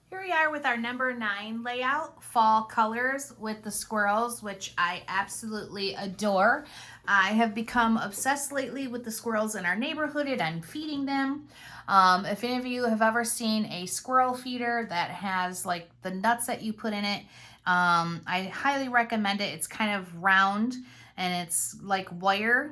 Here we are with our number 9 layout, fall colors with the squirrels, which I absolutely adore. I have become obsessed lately with the squirrels in our neighborhood and I'm feeding them. If any of you have ever seen a squirrel feeder that has like the nuts that you put in it, I highly recommend it. It's kind of round and it's like wire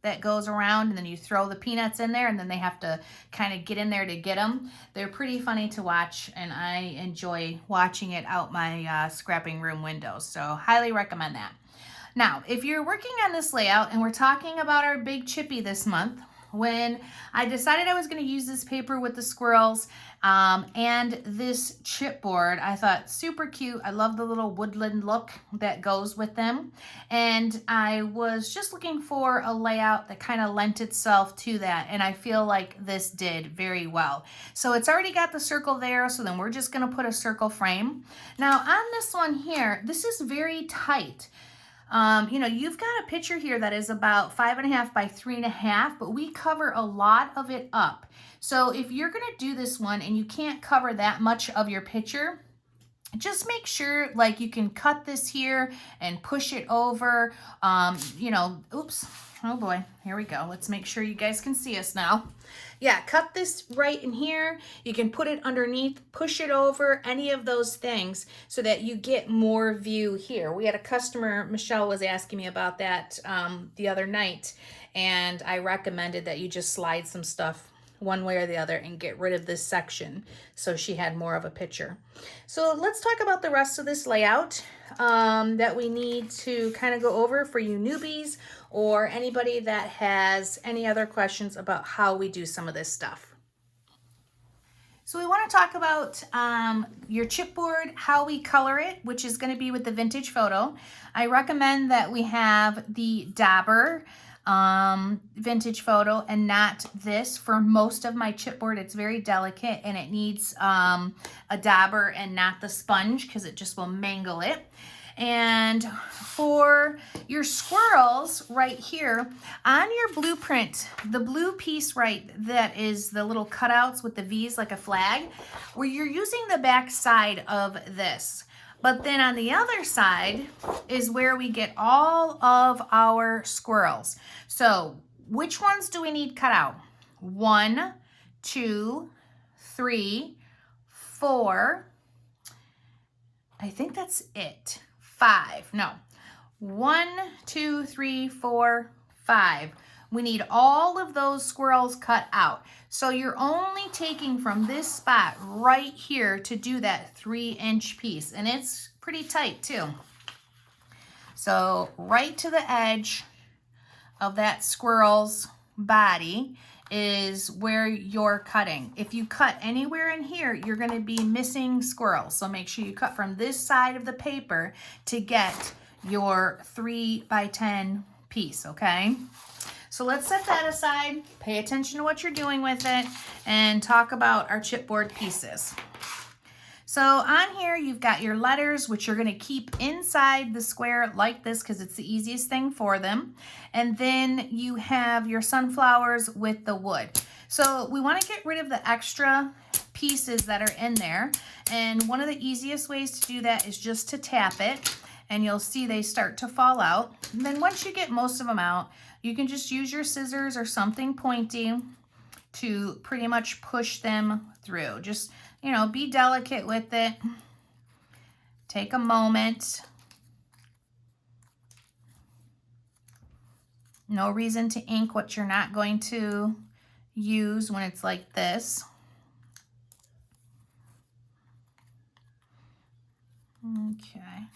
that goes around, and then you throw the peanuts in there and then they have to kind of get in there to get them. They're pretty funny to watch and I enjoy watching it out my scrapping room windows. So highly recommend that. Now, if you're working on this layout and we're talking about our big chippy this month, when I decided I was going to use this paper with the squirrels and this chipboard, I thought super cute. I love the little woodland look that goes with them. And I was just looking for a layout that kind of lent itself to that. And I feel like this did very well. So it's already got the circle there. So then we're just going to put a circle frame. Now on this one here, this is very tight. You've got a picture here that is about 5.5 by 3.5, but we cover a lot of it up. So if you're going to do this one and you can't cover that much of your picture, just make sure like you can cut this here and push it over. Oops. Oh boy, here we go. Let's make sure you guys can see us now. Yeah, cut this right in here. You can put it underneath, push it over, any of those things so that you get more view here. We had a customer, Michelle was asking me about that the other night, and I recommended that you just slide some stuff one way or the other and get rid of this section so she had more of a picture. So let's talk about the rest of this layout that we need to kind of go over for you newbies or anybody that has any other questions about how we do some of this stuff. So we want to talk about your chipboard, how we color it, which is going to be with the vintage photo. I recommend that we have the Dabber vintage photo and not this. For most of my chipboard, it's very delicate and it needs a Dabber and not the sponge because it just will mangle it. And for your squirrels right here on your blueprint, the blue piece right that is the little cutouts with the V's like a flag, where you're using the back side of this. But then on the other side is where we get all of our squirrels. So which ones do we need cut out? 1, 2, 3, 4. I think that's it. 5. No. 1, 2, 3, 4, 5. We need all of those squirrels cut out. So you're only taking from this spot right here to do that 3-inch piece. And it's pretty tight too. So right to the edge of that squirrel's body is where you're cutting. If you cut anywhere in here, you're going to be missing squirrels. So make sure you cut from this side of the paper to get your 3 by 10 piece, okay? So let's set that aside, pay attention to what you're doing with it, and talk about our chipboard pieces. So on here, you've got your letters, which you're going to keep inside the square like this because it's the easiest thing for them. And then you have your sunflowers with the wood. So we want to get rid of the extra pieces that are in there. And one of the easiest ways to do that is just to tap it. And you'll see they start to fall out. And then once you get most of them out, you can just use your scissors or something pointy to pretty much push them through. Just, be delicate with it. Take a moment. No reason to ink what you're not going to use when it's like this. Okay.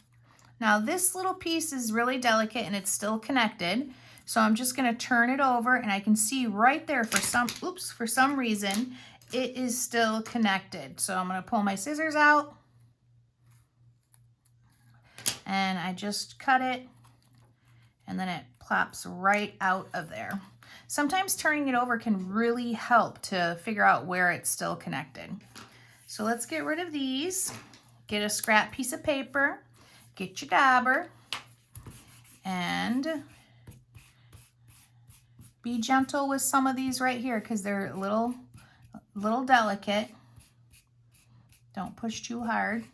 Now this little piece is really delicate and it's still connected. So I'm just going to turn it over and I can see right there for some reason it is still connected. So I'm going to pull my scissors out and I just cut it and then it plops right out of there. Sometimes turning it over can really help to figure out where it's still connected. So let's get rid of these. Get a scrap piece of paper, get your Dabber, and be gentle with some of these right here because they're a little delicate. Don't push too hard.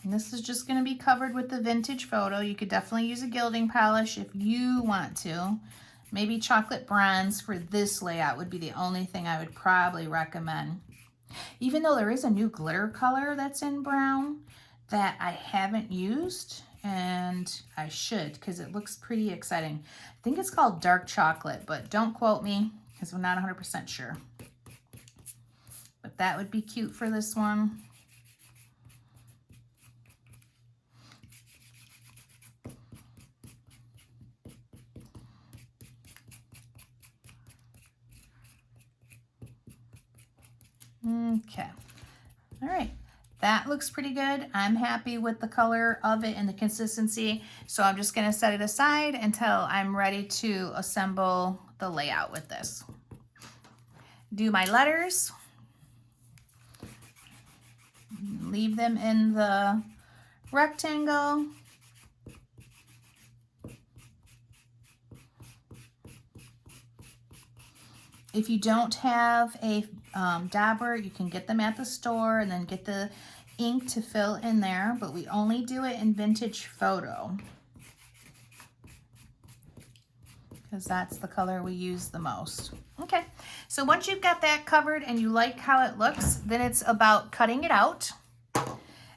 And this is just going to be covered with the vintage photo. You could definitely use a gilding polish if you want to. Maybe chocolate bronze for this layout would be the only thing I would probably recommend. Even though there is a new glitter color that's in brown that I haven't used, and I should because it looks pretty exciting. I think it's called dark chocolate, but don't quote me because I'm not 100% sure. But that would be cute for this one. Okay, all right, that looks pretty good. I'm happy with the color of it and the consistency, so I'm just gonna set it aside until I'm ready to assemble the layout with this. Do my letters, leave them in the rectangle. If you don't have a dauber, you can get them at the store and then get the ink to fill in there, but we only do it in vintage photo because that's the color we use the most. Okay, so once you've got that covered and you like how it looks, then it's about cutting it out.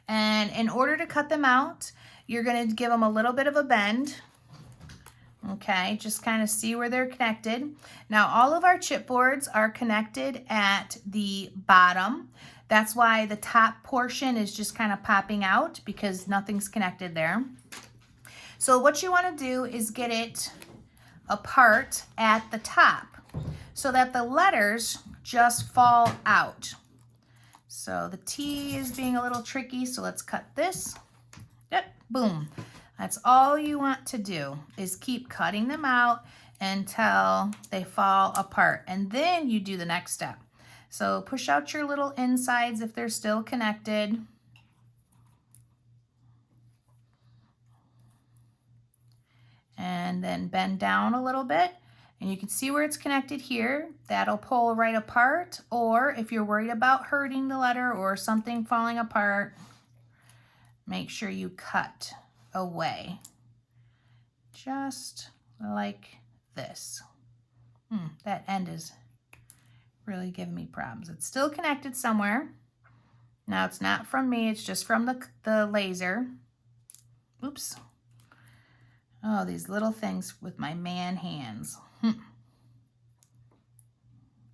And in order to cut them out, you're going to give them a little bit of a bend. Okay, just kind of see where they're connected. Now, all of our chipboards are connected at the bottom. That's why the top portion is just kind of popping out because nothing's connected there. So what you want to do is get it apart at the top so that the letters just fall out. So the T is being a little tricky, so let's cut this. Yep, boom. That's all you want to do is keep cutting them out until they fall apart. And then you do the next step. So push out your little insides if they're still connected. And then bend down a little bit. And you can see where it's connected here. That'll pull right apart. Or if you're worried about hurting the letter or something falling apart, make sure you cut away just like this. That end is really giving me problems. It's still connected somewhere. Now it's not from me, it's just from the laser. Oops. Oh, these little things with my man hands.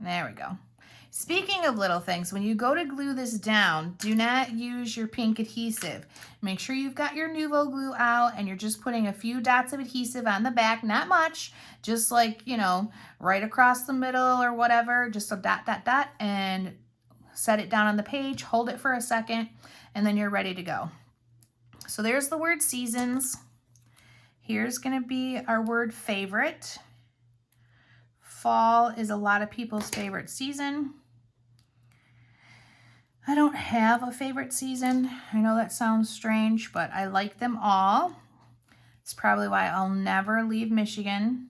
There we go. Speaking of little things, when you go to glue this down, do not use your pink adhesive. Make sure you've got your Nuvo glue out and you're just putting a few dots of adhesive on the back, not much, just like, you know, right across the middle or whatever, just a dot, dot, dot, and set it down on the page, hold it for a second, and then you're ready to go. So there's the word seasons. Here's gonna be our word favorite. Fall is a lot of people's favorite season. I don't have a favorite season. I know that sounds strange, but I like them all. It's probably why I'll never leave Michigan,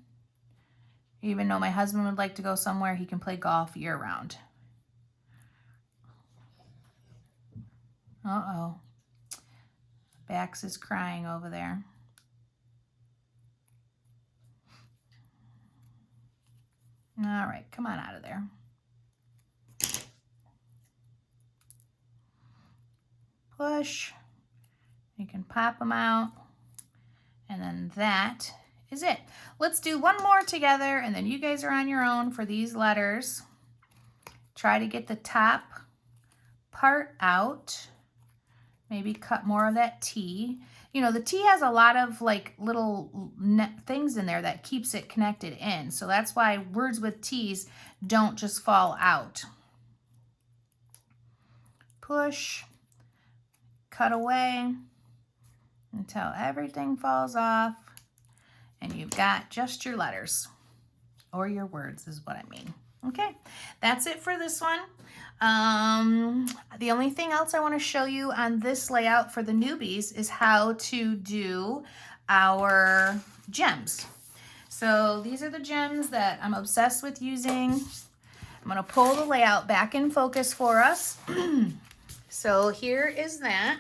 even though my husband would like to go somewhere he can play golf year-round. Uh-oh. Bax is crying over there. All right, come on out of there. Push. You can pop them out. And then that is it. Let's do one more together, and then you guys are on your own for these letters. Try to get the top part out. Maybe cut more of that T. You know, the T has a lot of like little things in there that keeps it connected in. So that's why words with T's don't just fall out. Push, cut away until everything falls off and you've got just your letters, or your words is what I mean. Okay, that's it for this one. The only thing else I want to show you on this layout for the newbies is how to do our gems. So So these are the gems that I'm obsessed with using. I'm gonna pull the layout back in focus for us. So here is that.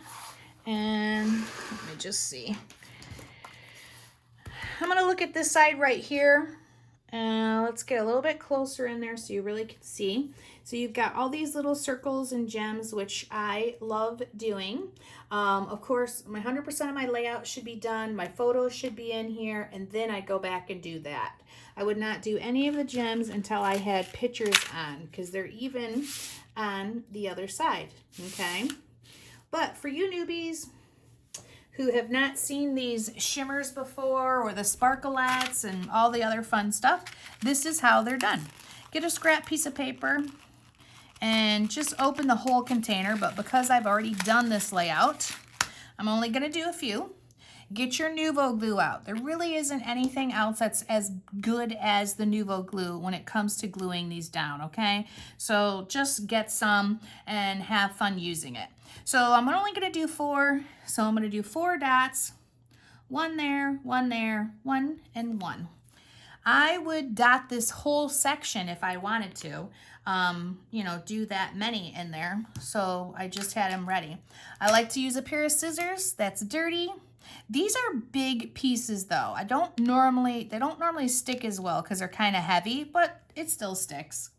And let me just see. I'm gonna look at this side right here. Let's get a little bit closer in there so you really can see. So you've got all these little circles and gems, which I love doing. Of course, my 100% of my layout should be done. My photos should be in here, and then I go back and do that. I would not do any of the gems until I had pictures on, because they're even on the other side, okay? But for you newbies who have not seen these shimmers before, or the sparklettes and all the other fun stuff, this is how they're done. Get a scrap piece of paper and just open the whole container, but because I've already done this layout, I'm only gonna do a few. Get your Nuvo glue out. There really isn't anything else that's as good as the Nuvo glue when it comes to gluing these down, okay? So just get some and have fun using it. So I'm only gonna do 4, so I'm gonna do 4 dots, 1 there, 1 there, 1 and 1. I would dot this whole section if I wanted to, you know, do that many in there. So I just had them ready. I like to use a pair of scissors that's dirty. These are big pieces though. They don't normally stick as well because they're kind of heavy, but it still sticks.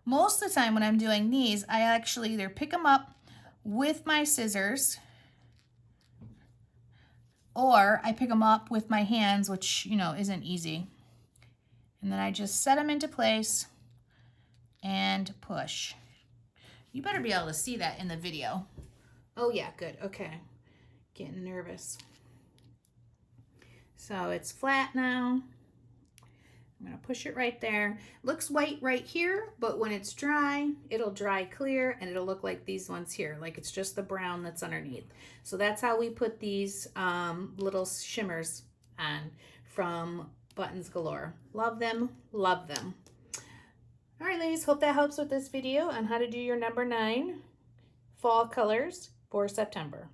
Most of the time when I'm doing these, I actually either pick them up with my scissors, or I pick them up with my hands, which, you know, isn't easy. And then I just set them into place and push. You better be able to see that in the video. Oh yeah, good, okay. Getting nervous. So it's flat now. I'm gonna push it right there. Looks white right here, but when it's dry, it'll dry clear and it'll look like these ones here, like it's just the brown that's underneath. So that's how we put these little shimmers on from Buttons Galore. Love them, love them. All right, ladies, hope that helps with this video on how to do your number 9 fall colors for September.